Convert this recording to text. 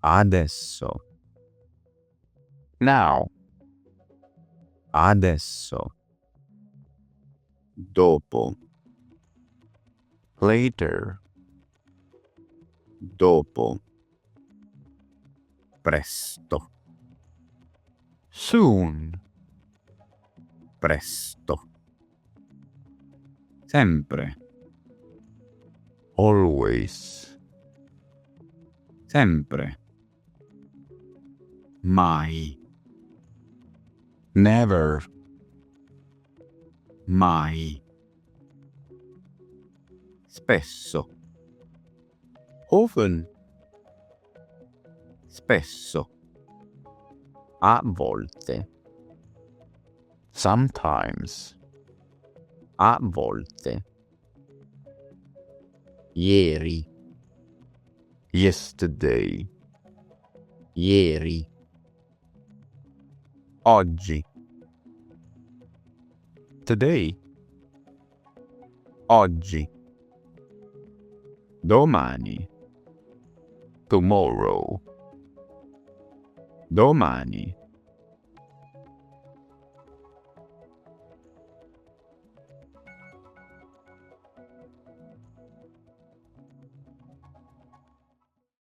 Adesso. Now. Adesso. Dopo. Later. Dopo. Presto. Soon. Presto. Sempre. Always. Sempre. Mai. Never. Mai. Spesso. Often. Spesso. A volte. Sometimes. A volte. Ieri. Yesterday. Ieri. Oggi. Today. Oggi. Domani. Tomorrow. Domani.